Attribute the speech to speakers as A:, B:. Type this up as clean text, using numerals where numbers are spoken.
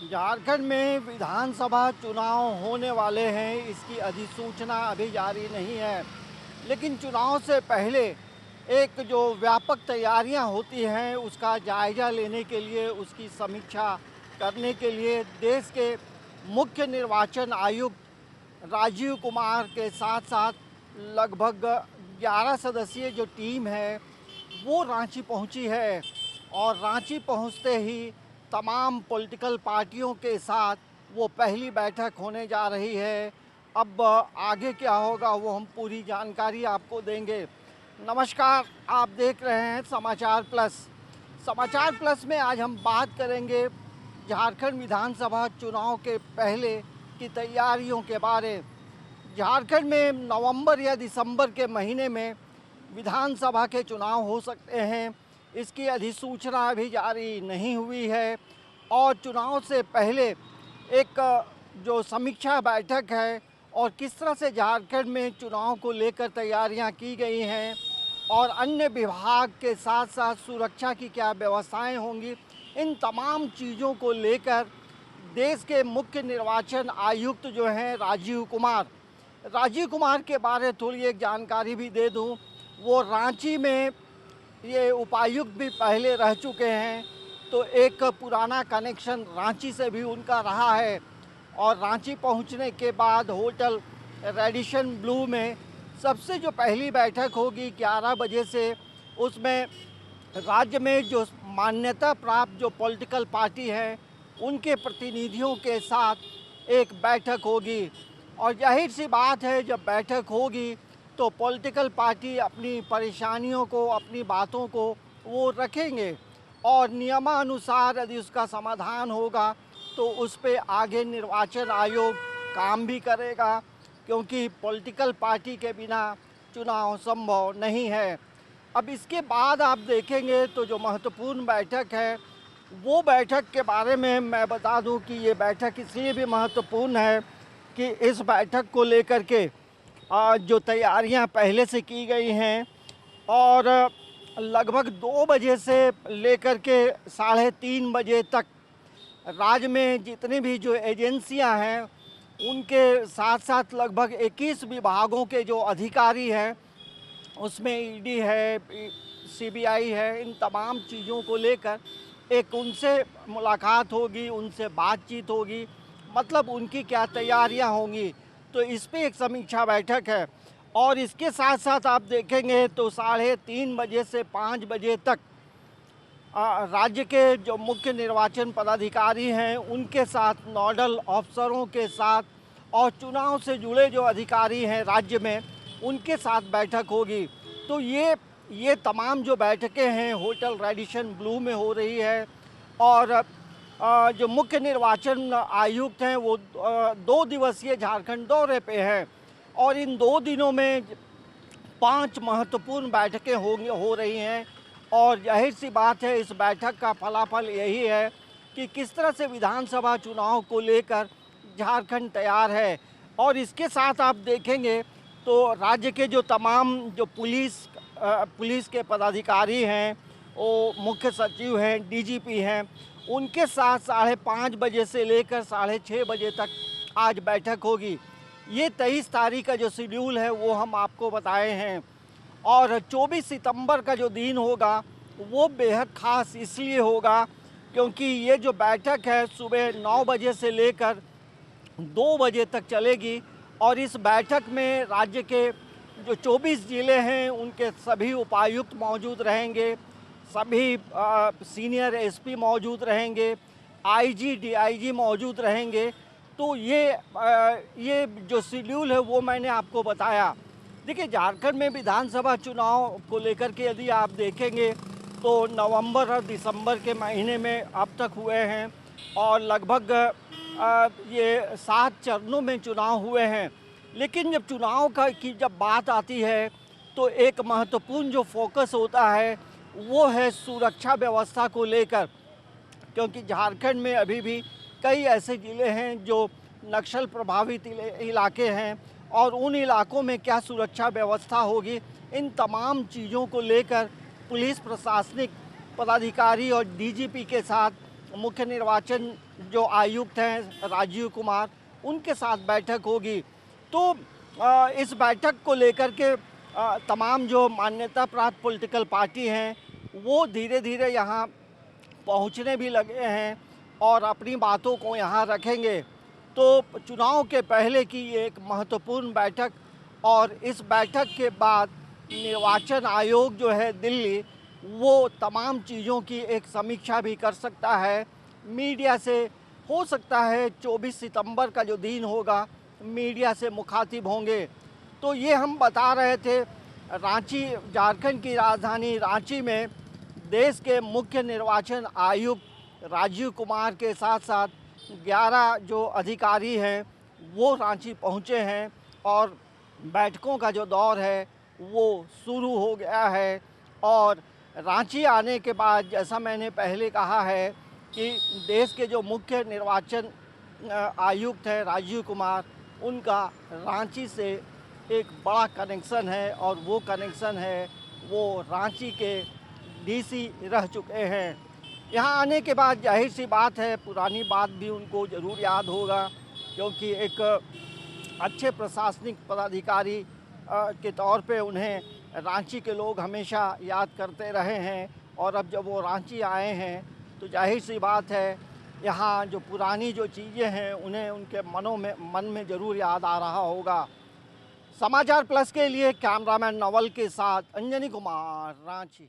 A: झारखंड में विधानसभा चुनाव होने वाले हैं, इसकी अधिसूचना अभी जारी नहीं है। लेकिन चुनाव से पहले एक जो व्यापक तैयारियां होती हैं उसका जायज़ा लेने के लिए, उसकी समीक्षा करने के लिए देश के मुख्य निर्वाचन आयुक्त राजीव कुमार के साथ साथ लगभग 11 सदस्यीय जो टीम है वो रांची पहुंची है। और रांची पहुंचते ही तमाम पॉलिटिकल पार्टियों के साथ वो पहली बैठक होने जा रही है। अब आगे क्या होगा वो हम पूरी जानकारी आपको देंगे। नमस्कार, आप देख रहे हैं समाचार प्लस। समाचार प्लस में आज हम बात करेंगे झारखंड विधानसभा चुनाव के पहले की तैयारियों के बारे। झारखंड में नवंबर या दिसंबर के महीने में विधानसभा के चुनाव हो सकते हैं। इसकी अधिसूचना अभी जारी नहीं हुई है और चुनाव से पहले एक जो समीक्षा बैठक है और किस तरह से झारखंड में चुनाव को लेकर तैयारियां की गई हैं और अन्य विभाग के साथ साथ सुरक्षा की क्या व्यवस्थाएं होंगी, इन तमाम चीज़ों को लेकर देश के मुख्य निर्वाचन आयुक्त जो हैं राजीव कुमार के बारे थोड़ी एक जानकारी भी दे दूं। वो रांची में ये उपायुक्त भी पहले रह चुके हैं, तो एक पुराना कनेक्शन रांची से भी उनका रहा है। और रांची पहुंचने के बाद होटल रेडिशन ब्लू में सबसे जो पहली बैठक होगी 11 बजे से, उसमें राज्य में जो मान्यता प्राप्त जो पॉलिटिकल पार्टी है उनके प्रतिनिधियों के साथ एक बैठक होगी। और जाहिर सी बात है, जब बैठक होगी तो पॉलिटिकल पार्टी अपनी परेशानियों को, अपनी बातों को वो रखेंगे और नियमानुसार यदि उसका समाधान होगा तो उस पर आगे निर्वाचन आयोग काम भी करेगा, क्योंकि पॉलिटिकल पार्टी के बिना चुनाव संभव नहीं है। अब इसके बाद आप देखेंगे तो जो महत्वपूर्ण बैठक है वो बैठक के बारे में मैं बता दूं कि ये बैठक इसलिए भी महत्वपूर्ण है कि इस बैठक को लेकर के जो तैयारियां पहले से की गई हैं और लगभग 2 बजे से लेकर के 3:30 बजे तक राज्य में जितनी भी जो एजेंसियां हैं उनके साथ साथ लगभग 21 विभागों के जो अधिकारी हैं, उसमें ईडी है, सीबीआई है, इन तमाम चीज़ों को लेकर एक उनसे मुलाकात होगी, उनसे बातचीत होगी, मतलब उनकी क्या तैयारियां होंगी। तो इस पे एक समीक्षा बैठक है। और इसके साथ साथ आप देखेंगे तो 3:30 बजे से 5 बजे तक राज्य के जो मुख्य निर्वाचन पदाधिकारी हैं उनके साथ, नोडल अफसरों के साथ और चुनाव से जुड़े जो अधिकारी हैं राज्य में उनके साथ बैठक होगी। तो ये तमाम जो बैठकें हैं होटल रेडिशन ब्लू में हो रही है। और जो मुख्य निर्वाचन आयुक्त हैं वो 2 दिवसीय झारखंड दौरे पे हैं और इन 2 दिनों में 5 महत्वपूर्ण बैठकें हो रही हैं। और जाहिर सी बात है, इस बैठक का फलाफल यही है कि किस तरह से विधानसभा चुनाव को लेकर झारखंड तैयार है। और इसके साथ आप देखेंगे तो राज्य के जो तमाम जो पुलिस के पदाधिकारी हैं, वो मुख्य सचिव हैं, डीजीपी हैं, उनके साथ 5:30 बजे से लेकर 6:30 बजे तक आज बैठक होगी। ये 23 तारीख का जो शेड्यूल है वो हम आपको बताए हैं। और 24 सितंबर का जो दिन होगा वो बेहद ख़ास इसलिए होगा क्योंकि ये जो बैठक है सुबह 9 बजे से लेकर 2 बजे तक चलेगी। और इस बैठक में राज्य के जो 24 ज़िले हैं उनके सभी उपायुक्त मौजूद रहेंगे, सभी सीनियर एसपी मौजूद रहेंगे, आईजी डीआईजी मौजूद रहेंगे। तो ये जो शेड्यूल है वो मैंने आपको बताया। देखिए, झारखंड में विधानसभा चुनाव को लेकर के यदि आप देखेंगे तो नवंबर और दिसंबर के महीने में अब तक हुए हैं और लगभग ये 7 चरणों में चुनाव हुए हैं। लेकिन जब चुनाव की जब बात आती है तो एक महत्वपूर्ण जो फोकस होता है वो है सुरक्षा व्यवस्था को लेकर, क्योंकि झारखंड में अभी भी कई ऐसे ज़िले हैं जो नक्सल प्रभावित इलाके हैं और उन इलाकों में क्या सुरक्षा व्यवस्था होगी, इन तमाम चीज़ों को लेकर पुलिस प्रशासनिक पदाधिकारी और डीजीपी के साथ मुख्य निर्वाचन जो आयुक्त हैं राजीव कुमार, उनके साथ बैठक होगी। तो इस बैठक को लेकर के तमाम जो मान्यता प्राप्त पॉलिटिकल पार्टी हैं वो धीरे धीरे यहाँ पहुँचने भी लगे हैं और अपनी बातों को यहाँ रखेंगे। तो चुनाव के पहले की ये एक महत्वपूर्ण बैठक, और इस बैठक के बाद निर्वाचन आयोग जो है दिल्ली, वो तमाम चीज़ों की एक समीक्षा भी कर सकता है। मीडिया से हो सकता है 24 सितंबर का जो दिन होगा, मीडिया से मुखातिब होंगे। तो ये हम बता रहे थे, रांची, झारखंड की राजधानी रांची में देश के मुख्य निर्वाचन आयुक्त राजीव कुमार के साथ साथ 11 जो अधिकारी हैं वो रांची पहुँचे हैं और बैठकों का जो दौर है वो शुरू हो गया है। और रांची आने के बाद, जैसा मैंने पहले कहा है कि देश के जो मुख्य निर्वाचन आयुक्त हैं राजीव कुमार, उनका रांची से एक बड़ा कनेक्शन है और वो कनेक्शन है वो रांची के डीसी रह चुके हैं। यहाँ आने के बाद जाहिर सी बात है पुरानी बात भी उनको ज़रूर याद होगा, क्योंकि एक अच्छे प्रशासनिक पदाधिकारी के तौर पे उन्हें रांची के लोग हमेशा याद करते रहे हैं। और अब जब वो रांची आए हैं तो जाहिर सी बात है यहाँ जो पुरानी जो चीज़ें हैं उन्हें उनके मन में ज़रूर याद आ रहा होगा। समाचार प्लस के लिए कैमरामैन नवल के साथ अंजनी कुमार, रांची।